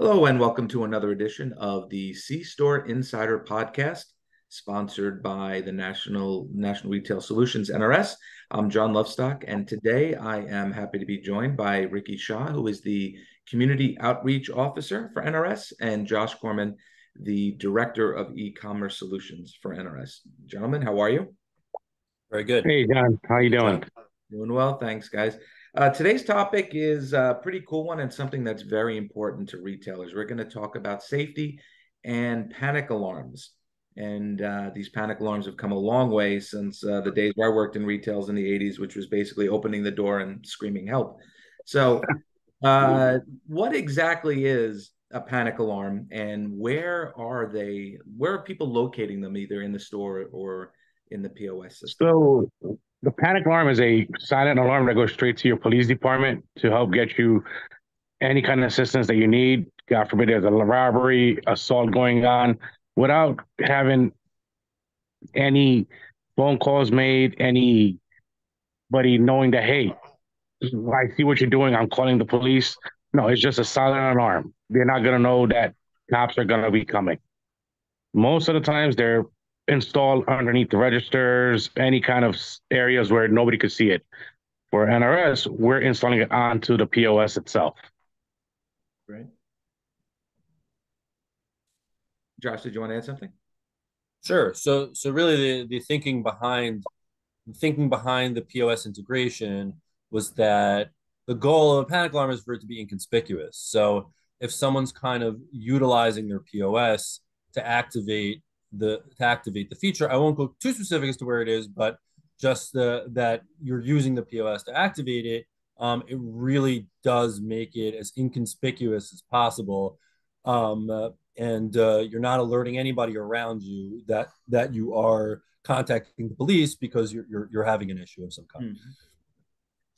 Hello, and welcome to another edition of the C-Store Insider Podcast, sponsored by the National Retail Solutions, NRS. I'm John Lofstock, and today I am happy to be joined by Ricky Shah, who is the Community Outreach Officer for NRS, and Josh Korman, the Director of E-Commerce Solutions for NRS. Gentlemen, how are you? Very good. Hey, John, how you doing? Doing well, thanks, guys. Today's topic is a pretty cool one and something that's very important to retailers. We're going to talk about safety and panic alarms. And these panic alarms have come a long way since the days where I worked in retails in the 80s, which was basically opening the door and screaming help. So, what exactly is a panic alarm, and where are they? Where are people locating them, either in the store or in the POS system? So the panic alarm is a silent alarm that goes straight to your police department to help get you any kind of assistance that you need. God forbid there's a robbery, assault going on, without having any phone calls made, anybody knowing that, hey, I see what you're doing, I'm calling the police. No, it's just a silent alarm. They're not going to know that cops are going to be coming. Most of the times they're installed underneath the registers, any kind of areas where nobody could see it. For NRS, we're installing it onto the POS itself. Right. Josh, did you want to add something? Sure. So really the thinking behind the POS integration was that the goal of a panic alarm is for it to be inconspicuous. So if someone's kind of utilizing their POS to activate the feature, I won't go too specific as to where it is, but just that you're using the POS to activate it, it really does make it as inconspicuous as possible. And you're not alerting anybody around you that you are contacting the police because you're having an issue of some kind. Mm-hmm.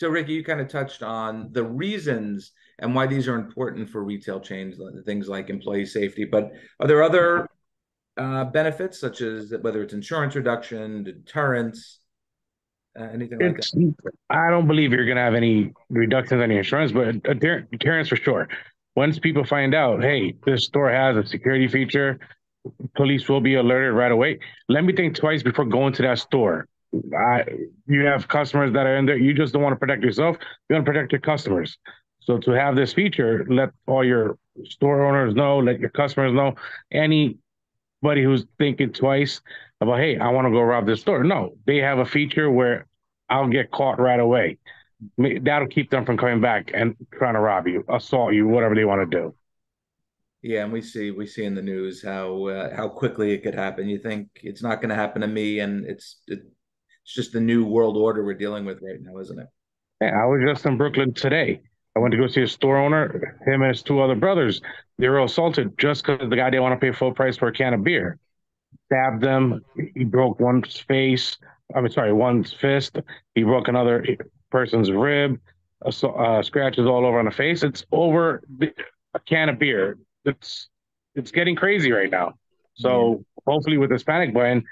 So, Ricky, you kind of touched on the reasons and why these are important for retail chains, things like employee safety. But are there other benefits, such as whether it's insurance reduction, deterrence, anything like that? It's I don't believe you're going to have any reductions on the insurance, but deterrence for sure. Once people find out, hey, this store has a security feature, police will be alerted right away. Let me think twice before going to that store. I, you have customers that are in there. You just don't want to protect yourself. You want to protect your customers. So to have this feature, let all your store owners know, let your customers know, anybody who's thinking twice about, hey, I want to go rob this store. No, they have a feature where I'll get caught right away. That'll keep them from coming back and trying to rob you, assault you, whatever they want to do. Yeah, and we see in the news how quickly it could happen. You think it's not going to happen to me, and it's just the new world order we're dealing with right now, isn't it? Hey, I was just in Brooklyn today. I went to go see a store owner. Him and his two other brothers, they were assaulted just because the guy didn't want to pay full price for a can of beer. Stabbed them. He broke one's face. One's fist. He broke another person's rib. Scratches all over on the face. It's over a can of beer. It's getting crazy right now. Yeah. So hopefully with this panic button,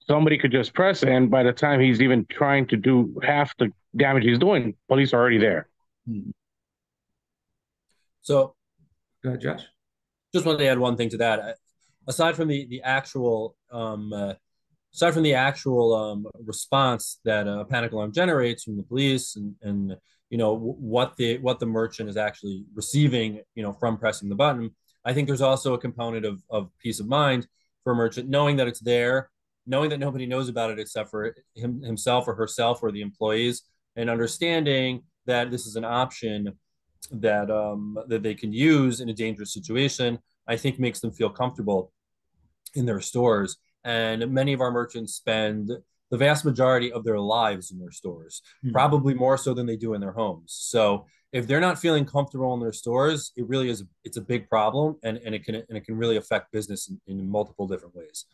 somebody could just press, and by the time he's even trying to do half the damage he's doing, police are already there. Hmm. So Go ahead, Josh. just wanted to add one thing to that. Aside from the actual response that a panic alarm generates from the police, and what the merchant is actually receiving, from pressing the button, I think there's also a component of peace of mind for a merchant, knowing that it's there, knowing that nobody knows about it except for himself or herself or the employees, and understanding that this is an option that they can use in a dangerous situation. I think makes them feel comfortable in their stores. And many of our merchants spend the vast majority of their lives in their stores, Hmm. probably more so than they do in their homes. So if they're not feeling comfortable in their stores, it really is, it's a big problem, and it can really affect business in multiple different ways.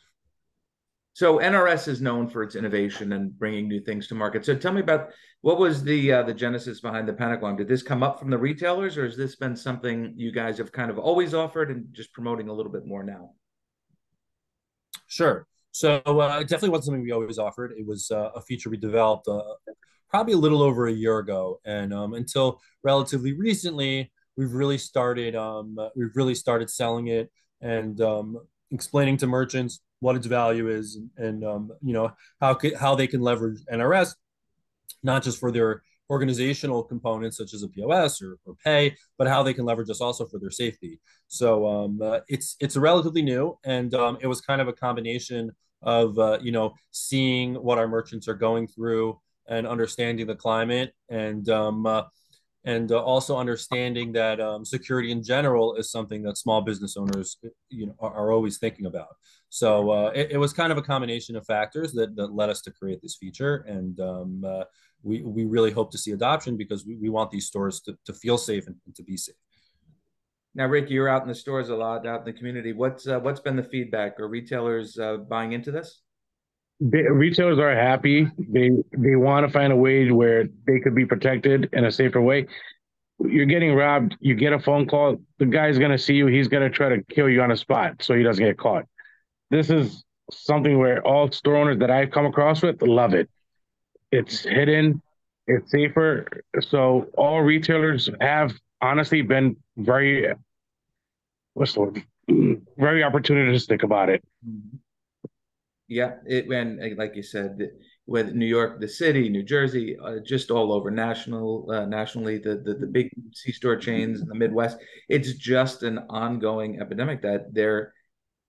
So NRS is known for its innovation and bringing new things to market. So tell me about what was the genesis behind the panic alarm? Did this come up from the retailers, or has this been something you guys have kind of always offered and just promoting a little bit more now? Sure. So it definitely wasn't something we always offered. It was a feature we developed probably a little over a year ago, and until relatively recently, we've really started selling it and explaining to merchants what its value is, and how they can leverage NRS not just for their organizational components such as a POS or pay, but how they can leverage us also for their safety. So it's relatively new, and it was kind of a combination of seeing what our merchants are going through and understanding the climate, and also understanding that security in general is something that small business owners are always thinking about. So it was kind of a combination of factors that led us to create this feature, and we really hope to see adoption because we want these stores to feel safe and to be safe. Now, Ricky, you're out in the stores a lot, out in the community. What's been the feedback? Are retailers buying into this? Retailers are happy. They want to find a way where they could be protected in a safer way. You're getting robbed. You get a phone call. The guy's gonna see you. He's gonna try to kill you on the spot so he doesn't get caught. This is something where all store owners that I've come across with love it. It's hidden. It's safer. So all retailers have honestly been very what's the word? Very opportunistic about it. Yeah, and like you said, with New York, the city, New Jersey, just all over nationally, the big C-store chains in the Midwest, it's just an ongoing epidemic that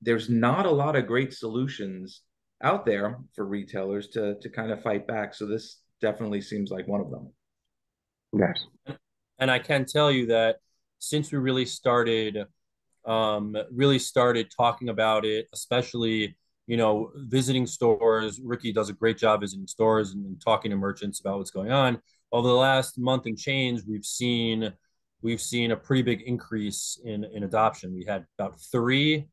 there's not a lot of great solutions out there for retailers to kind of fight back. So this definitely seems like one of them. Yes. And I can tell you that since we really started talking about it, especially visiting stores. Ricky does a great job visiting stores and talking to merchants about what's going on. Over the last month and change, we've seen a pretty big increase in adoption. We had about three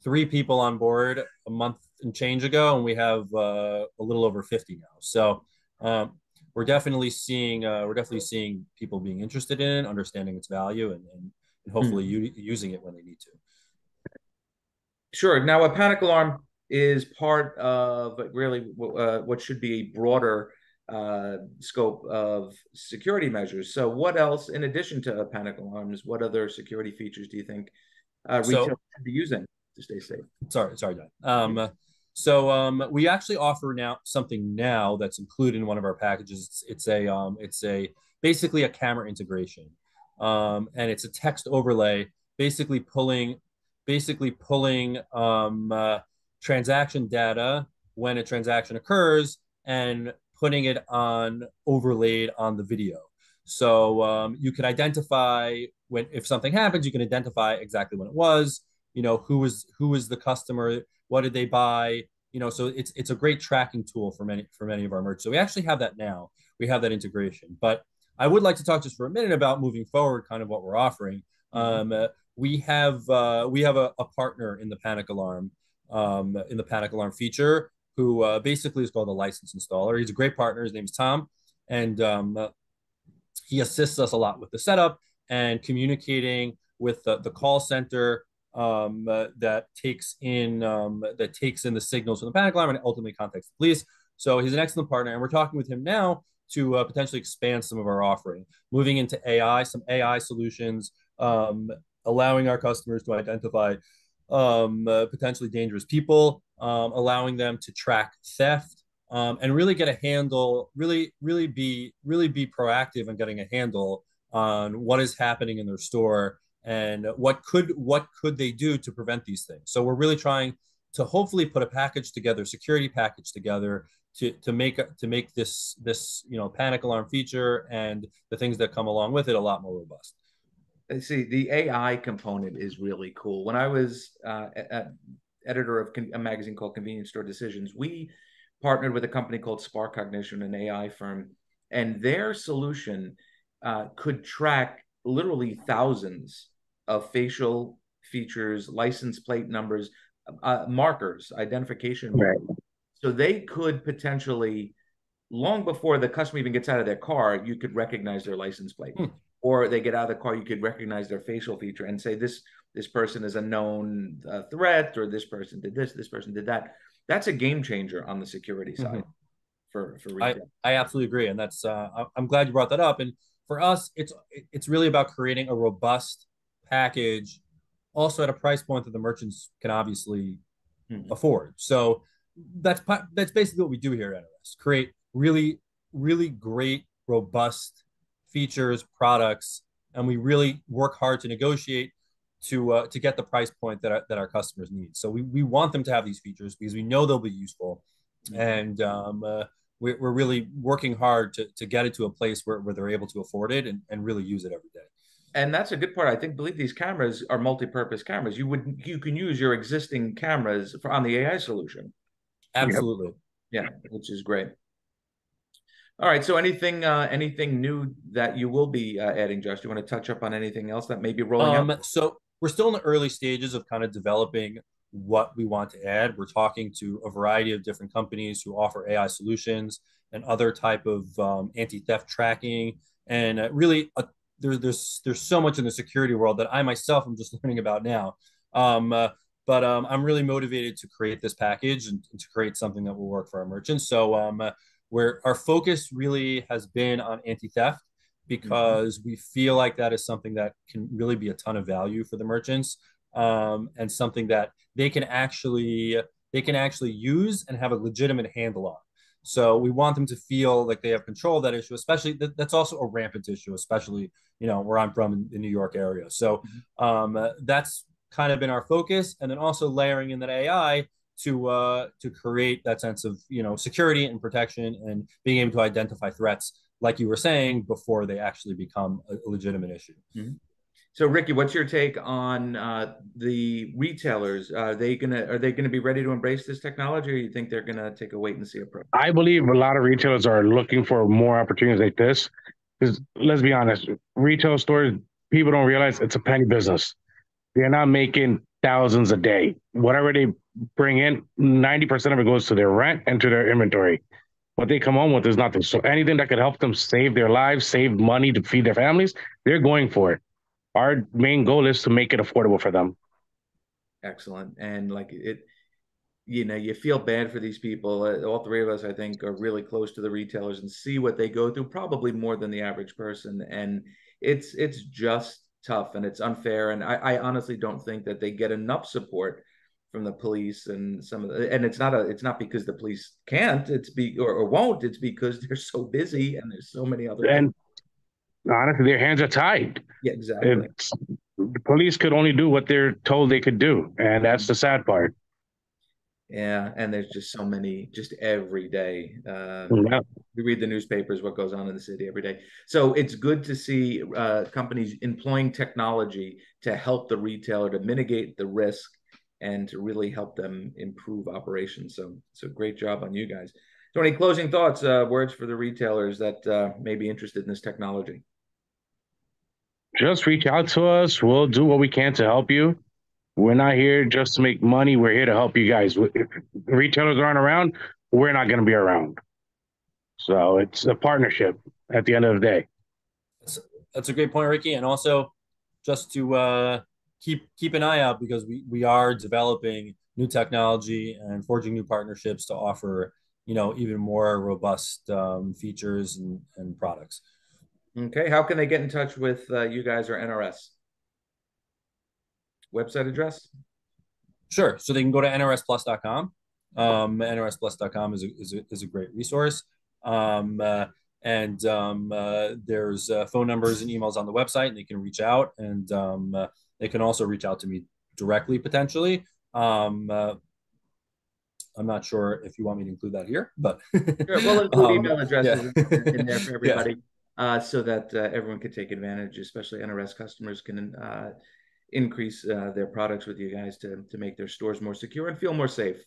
people on board a month and change ago, and we have a little over 50 now. So we're definitely seeing people being interested in it, understanding its value, and hopefully using it when they need to. Sure. Now, a panic alarm is part of really what should be a broader scope of security measures. So, what else, in addition to panic alarms, what other security features do you think retailers should be using to stay safe? Sorry, Don. So we actually offer now something now that's included in one of our packages. It's a basically a camera integration, and it's a text overlay, basically pulling transaction data when a transaction occurs and putting it on overlaid on the video. So you can identify if something happens, you can identify exactly when it was, who was the customer, what did they buy, so it's a great tracking tool for many of our merchants. So we actually have that now. We have that integration. But I would like to talk just for a minute about moving forward, kind of what we're offering. We have a partner in the panic alarm feature who basically is called a license installer. He's a great partner. His name's Tom, and he assists us a lot with the setup and communicating with the call center that takes in the signals from the panic alarm and ultimately contacts the police. So he's an excellent partner, and we're talking with him now to potentially expand some of our offering, moving into some AI solutions, allowing our customers to identify potentially dangerous people, allowing them to track theft, and really get a handle, really be proactive in getting a handle on what is happening in their store and what could they do to prevent these things. So we're really trying to hopefully put a security package together to make this panic alarm feature and the things that come along with it a lot more robust. I see the AI component is really cool. When I was editor of a magazine called Convenience Store Decisions, we partnered with a company called Spark Cognition, an AI firm, and their solution could track literally thousands of facial features, license plate numbers, markers, identification markers. Right. So they could potentially, long before the customer even gets out of their car, you could recognize their license plate. Or they get out of the car, you could recognize their facial feature and say this person is a known threat, or this person did this person did that. That's a game changer on the security side for retail. I absolutely agree, and that's I'm glad you brought that up. And for us, it's really about creating a robust package, also at a price point that the merchants can obviously afford. So that's basically what we do here at NRS: create really great, robust features, products, and we really work hard to negotiate to get the price point that our customers need. So we want them to have these features because we know they'll be useful, and we're really working hard to get it to a place where they're able to afford it and really use it every day. And that's a good part. Believe these cameras are multi-purpose cameras. You can use your existing cameras on the AI solution. Absolutely. Yeah, which is great. All right. So anything new that you will be adding, Josh? Do you want to touch up on anything else that may be rolling out? So we're still in the early stages of kind of developing what we want to add. We're talking to a variety of different companies who offer AI solutions and other type of anti-theft tracking. And there's so much in the security world that I myself am just learning about now. But I'm really motivated to create this package and to create something that will work for our merchants. So where our focus really has been on anti-theft, because we feel like that is something that can really be a ton of value for the merchants, and something that they can actually use and have a legitimate handle on. So we want them to feel like they have control of that issue, especially that's also a rampant issue, especially where I'm from in the New York area. So that's kind of been our focus, and then also layering in that AI to create that sense of security and protection and being able to identify threats, like you were saying, before they actually become a legitimate issue. So, Ricky, what's your take on the retailers? Are they gonna be ready to embrace this technology, or you think they're gonna take a wait and see approach? I believe a lot of retailers are looking for more opportunities like this. Because let's be honest, retail stores, people don't realize it's a penny business. They're not making thousands a day. Whatever they bring in, 90% of it goes to their rent and to their inventory. What they come home with is nothing. So anything that could help them save their lives, save money to feed their families, they're going for it. Our main goal is to make it affordable for them. Excellent. And you feel bad for these people. All three of us, I think, are really close to the retailers and see what they go through, probably more than the average person. And it's just tough and it's unfair. And I honestly don't think that they get enough support from the police and and it's not because the police can't, or won't, it's because they're so busy and there's so many other And honestly, their hands are tied. Yeah, exactly. The police could only do what they're told they could do, and that's the sad part. Yeah, and there's just so many, just every day. Yeah. We read the newspapers, what goes on in the city every day. So it's good to see companies employing technology to help the retailer to mitigate the risk and to really help them improve operations. So great job on you guys. So any closing thoughts, words for the retailers that may be interested in this technology? Just reach out to us. We'll do what we can to help you. We're not here just to make money. We're here to help you guys. If retailers aren't around, we're not going to be around. So it's a partnership at the end of the day. That's a great point, Ricky. And also, just to keep an eye out, because we are developing new technology and forging new partnerships to offer even more robust features and products. Okay, how can they get in touch with you guys or NRS? Website address? Sure. So they can go to nrsplus.com. nrsplus.com is a great resource. There's phone numbers and emails on the website, and they can reach out, and they can also reach out to me directly, potentially. I'm not sure if you want me to include that here, but sure. We'll include email addresses in there for everybody, so that everyone can take advantage, especially NRS customers can increase their products with you guys to make their stores more secure and feel more safe.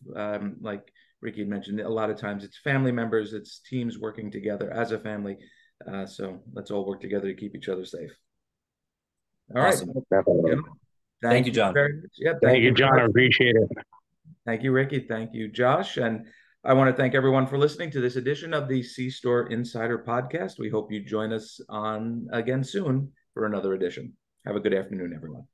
Like Ricky mentioned, a lot of times it's family members, it's teams working together as a family. So let's all work together to keep each other safe. All awesome. Right. Thank you, John. Very much. Yeah, thank you, John. I appreciate it. Thank you, Ricky. Thank you, Josh. And I want to thank everyone for listening to this edition of the C-Store Insider Podcast. We hope you join us on again soon for another edition. Have a good afternoon, everyone.